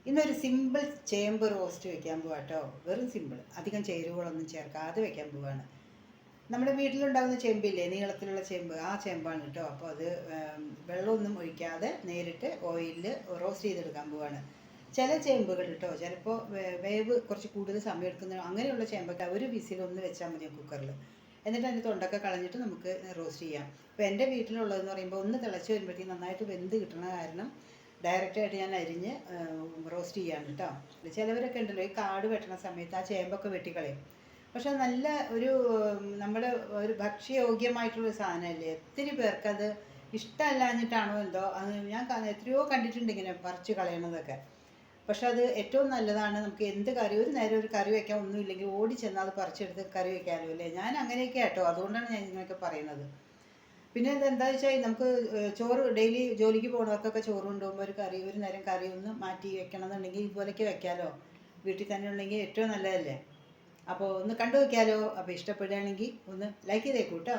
ഇന്നൊരു സിമ്പിൾ ചേമ്പ് റോസ്റ്റ് വെക്കാൻ പോവാം കേട്ടോ. വെറും സിമ്പിൾ, അധികം ചേരുവകളൊന്നും ചേർക്കാതെ വെക്കാൻ പോവാണ്. നമ്മുടെ വീട്ടിലുണ്ടാകുന്ന ചേമ്പില്ലേ, നീളത്തിലുള്ള ചേമ്പ്, ആ ചേമ്പാണ് കേട്ടോ. അപ്പോൾ അത് വെള്ളമൊന്നും ഒഴിക്കാതെ നേരിട്ട് ഓയിലിൽ റോസ്റ്റ് ചെയ്തെടുക്കാൻ പോവാണ്. ചില ചേമ്പുകൾ കേട്ടോ ചിലപ്പോൾ വേവ് കുറച്ച് കൂടുതൽ സമയം എടുക്കുന്ന അങ്ങനെയുള്ള ചേമ്പൊക്കെ ഒരു വിസിലൊന്ന് വെച്ചാൽ മതി കുക്കറിൽ. എന്നിട്ട് അതിൻ്റെ തൊണ്ടൊക്കെ കളഞ്ഞിട്ട് നമുക്ക് റോസ്റ്റ് ചെയ്യാം. ഇപ്പോൾ എൻ്റെ വീട്ടിലുള്ളതെന്ന് പറയുമ്പോൾ ഒന്ന് തിളച്ച് വരുമ്പോഴത്തേക്കും നന്നായിട്ട് വെന്ത് കിട്ടുന്ന കാരണം ഡയറക്റ്റായിട്ട് ഞാൻ അരിഞ്ഞ് റോസ്റ്റ് ചെയ്യാണ് കേട്ടോ. ചിലവരൊക്കെ ഉണ്ടല്ലോ ഈ കാട് വെട്ടണ സമയത്ത് ആ ചേമ്പൊക്കെ വെട്ടിക്കളയും. പക്ഷെ നല്ല ഒരു നമ്മുടെ ഒരു ഭക്ഷ്യയോഗ്യമായിട്ടുള്ളൊരു സാധനമല്ലേ. ഒത്തിരി പേർക്കത് ഇഷ്ടമല്ലാഞ്ഞിട്ടാണോ എന്തോ, അത് ഞാൻ എത്രയോ കണ്ടിട്ടുണ്ട് ഇങ്ങനെ പറിച്ച് കളയണതൊക്കെ. പക്ഷെ അത് ഏറ്റവും നല്ലതാണ്. നമുക്ക് എന്ത് കറി, ഒരു നേരം ഒരു കറി വയ്ക്കാൻ ഒന്നുമില്ലെങ്കിൽ ഓടി ചെന്നാൽ അത് പറിച്ചെടുത്ത് കറി വയ്ക്കാമല്ലോ അല്ലേ. ഞാൻ അങ്ങനെയൊക്കെ കേട്ടോ, അതുകൊണ്ടാണ് ഞാൻ ഇങ്ങനെയൊക്കെ പറയുന്നത്. പിന്നെ ഇതെന്താ വെച്ചാൽ നമുക്ക് ചോറ് ഡെയിലി ജോലിക്ക് പോകുന്നവർക്കൊക്കെ ചോറ് കൊണ്ടുപോകുമ്പോൾ ഒരു നേരം കറി ഒന്ന് മാറ്റി വെക്കണമെന്നുണ്ടെങ്കിൽ ഇതുപോലെയൊക്കെ വെക്കാമല്ലോ. വീട്ടിൽ തന്നെ ഉണ്ടെങ്കിൽ ഏറ്റവും നല്ലതല്ലേ. അപ്പോൾ ഒന്ന് കണ്ടു വയ്ക്കാമല്ലോ. അപ്പോൾ ഇഷ്ടപ്പെടുകയാണെങ്കിൽ ഒന്ന് ലൈക്ക് ചെയ്തേക്കൂ കേട്ടോ.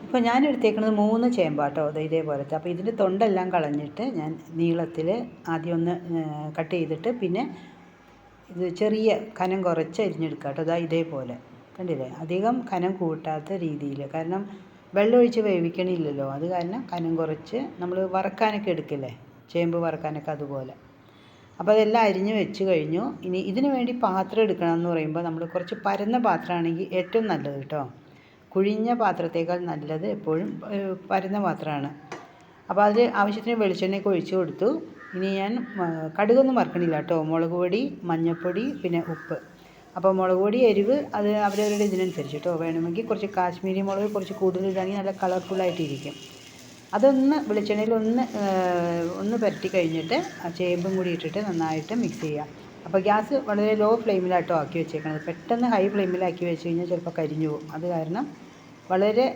ഇപ്പോൾ ഞാൻ എടുത്തേക്കുന്നത് 3 ചേമ്പാട്ടോ, ഇതേപോലത്തെ. അപ്പോൾ ഇതിൻ്റെ തൊണ്ടെല്ലാം കളഞ്ഞിട്ട് ഞാൻ നീളത്തിൽ ആദ്യം ഒന്ന് കട്ട് ചെയ്തിട്ട് പിന്നെ ഇത് ചെറിയ കനം കുറച്ച് അരിഞ്ഞെടുക്കുക കേട്ടോ. അതാ ഇതേപോലെ കണ്ടില്ലേ, അധികം കനം കൂട്ടാത്ത രീതിയിൽ. കാരണം വെള്ളമൊഴിച്ച് വേവിക്കണില്ലല്ലോ, അത് കാരണം കനം കുറച്ച് നമ്മൾ വറക്കാനൊക്കെ എടുക്കില്ലേ, ചേമ്പ് വറക്കാനൊക്കെ അതുപോലെ. അപ്പോൾ അതെല്ലാം അരിഞ്ഞ് വെച്ച് കഴിഞ്ഞു. ഇനി ഇതിന് വേണ്ടി പാത്രം എടുക്കണമെന്ന് പറയുമ്പോൾ നമ്മൾ കുറച്ച് പരന്ന പാത്രമാണെങ്കിൽ ഏറ്റവും നല്ലത് കേട്ടോ. കുഴിഞ്ഞ പാത്രത്തേക്കാൾ നല്ലത് എപ്പോഴും പരന്ന പാത്രമാണ്. അപ്പോൾ അതിൽ ആവശ്യത്തിന് വെളിച്ചെണ്ണയൊക്കെ ഒഴിച്ച് കൊടുത്തു. ഇനി ഞാൻ കടുകൊന്നും വറുക്കണില്ല കേട്ടോ. മുളക് പൊടി, മഞ്ഞൾപ്പൊടി, പിന്നെ ഉപ്പ്. അപ്പോൾ മുളക് പൊടി എരിവ് അത് അവരവരുടെ ഇതിനനുസരിച്ച് കേട്ടോ. വേണമെങ്കിൽ കുറച്ച് കാശ്മീരി മുളക് കുറച്ച് കൂടുതൽ ഇടുകയാണെങ്കിൽ നല്ല കളർഫുള്ളായിട്ടിരിക്കും. അതൊന്ന് വെളിച്ചെണ്ണയിൽ ഒന്ന് പുരട്ടി കഴിഞ്ഞിട്ട് ആ ചേമ്പും കൂടി ഇട്ടിട്ട് നന്നായിട്ട് മിക്സ് ചെയ്യാം. അപ്പോൾ ഗ്യാസ് വളരെ ലോ ഫ്ലെയിമിലാട്ടോ ആക്കി വെച്ചേക്കണത്. പെട്ടെന്ന് ഹൈ ഫ്ലെയിമിലാക്കി വെച്ച് കഴിഞ്ഞാൽ ചിലപ്പോൾ കരിഞ്ഞു പോകും. അത് കാരണം വളരെ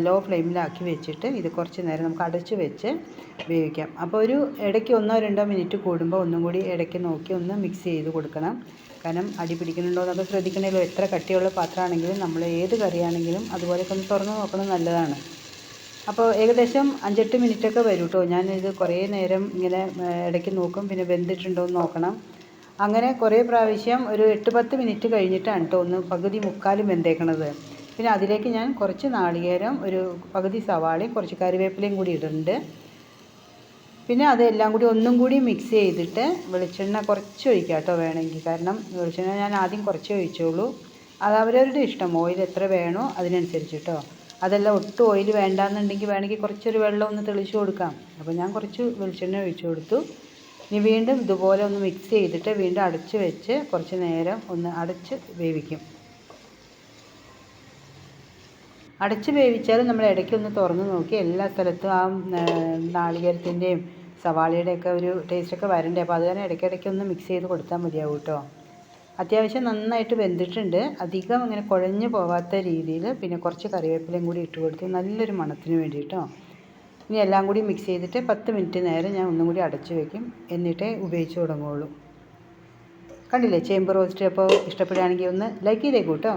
ലോ ഫ്ലെയിമിലാക്കി വെച്ചിട്ട് ഇത് കുറച്ച് നേരം നമുക്ക് അടച്ച് വെച്ച് വേവിക്കാം. അപ്പോൾ ഒരു ഇടയ്ക്ക് 1-2 മിനിറ്റ് കൂടുമ്പോൾ ഒന്നും കൂടി ഇടയ്ക്ക് നോക്കി ഒന്ന് മിക്സ് ചെയ്ത് കൊടുക്കണം. കാരണം അടി പിടിക്കുന്നുണ്ടോ എന്നൊക്കെ ശ്രദ്ധിക്കണമല്ലോ. എത്ര കട്ടിയുള്ള പാത്രമാണെങ്കിലും നമ്മൾ ഏത് കറിയാണെങ്കിലും അതുപോലെയൊക്കെ ഒന്ന് തുറന്ന് നോക്കണം, നല്ലതാണ്. അപ്പോൾ ഏകദേശം 5-8 മിനിറ്റൊക്കെ വരും കേട്ടോ. ഞാനിത് കുറേ നേരം ഇങ്ങനെ ഇടയ്ക്ക് നോക്കും, പിന്നെ വെന്തിട്ടുണ്ടോ എന്ന് നോക്കണം. അങ്ങനെ കുറേ പ്രാവശ്യം ഒരു 8-10 മിനിറ്റ് കഴിഞ്ഞിട്ടാണ് കേട്ടോ ഒന്ന് പകുതി മുക്കാലും വെന്തേക്കണത്. പിന്നെ അതിലേക്ക് ഞാൻ കുറച്ച് നാളികേരം, ഒരു പകുതി സവാളയും കുറച്ച് കറിവേപ്പിലയും കൂടി ഇടുന്നുണ്ട്. പിന്നെ അതെല്ലാം കൂടി ഒന്നും കൂടി മിക്സ് ചെയ്തിട്ട് വെളിച്ചെണ്ണ കുറച്ച് ഒഴിക്കാം കേട്ടോ വേണമെങ്കിൽ. കാരണം വെളിച്ചെണ്ണ ഞാൻ ആദ്യം കുറച്ച് ഒഴിച്ചോളൂ. അത് അവരവരുടെ ഇഷ്ടം, ഓയിൽ എത്ര വേണോ അതിനനുസരിച്ച് കേട്ടോ. അതെല്ലാം ഒട്ടും ഓയിൽ വേണ്ടാന്നുണ്ടെങ്കിൽ വേണമെങ്കിൽ കുറച്ചൊരു വെള്ളം ഒന്ന് തെളിച്ച് കൊടുക്കാം. അപ്പോൾ ഞാൻ കുറച്ച് വെളിച്ചെണ്ണ ഒഴിച്ചു കൊടുത്തു. ഇനി വീണ്ടും ഇതുപോലെ ഒന്ന് മിക്സ് ചെയ്തിട്ട് വീണ്ടും അടച്ച് വെച്ച് കുറച്ച് നേരം ഒന്ന് അടച്ച് വേവിക്കും. അടച്ച് വേവിച്ചാൽ നമ്മൾ ഇടയ്ക്കൊന്ന് തുറന്ന് നോക്കി എല്ലാ സ്ഥലത്തും ആ നാളികേരത്തിൻ്റെയും സവാളയുടെയൊക്കെ ഒരു ടേസ്റ്റൊക്കെ വരണ്ടേ. അപ്പോൾ അത് കാരണം ഇടയ്ക്കിടയ്ക്ക് ഒന്ന് മിക്സ് ചെയ്ത് കൊടുത്താൽ മതിയാവും കേട്ടോ. അത്യാവശ്യം നന്നായിട്ട് വെന്തിട്ടുണ്ട്, അധികം അങ്ങനെ കുഴഞ്ഞു പോവാത്ത രീതിയിൽ. പിന്നെ കുറച്ച് കറിവേപ്പിലയും കൂടി ഇട്ട് കൊടുത്ത് നല്ലൊരു മണത്തിന് വേണ്ടി കേട്ടോ. ഇനി എല്ലാം കൂടി മിക്സ് ചെയ്തിട്ട് 10 മിനിറ്റ് നേരം ഞാൻ ഒന്നും കൂടി അടച്ച് വയ്ക്കും. എന്നിട്ടേ ഉപയോഗിച്ച് തുടങ്ങുള്ളൂ. കണ്ടില്ലേ ചേമ്പ് റോസ്റ്റ്. അപ്പോൾ ഇഷ്ടപ്പെടുകയാണെങ്കിൽ ഒന്ന് ലൈക്ക് ചെയ്തേക്കൂ കേട്ടോ.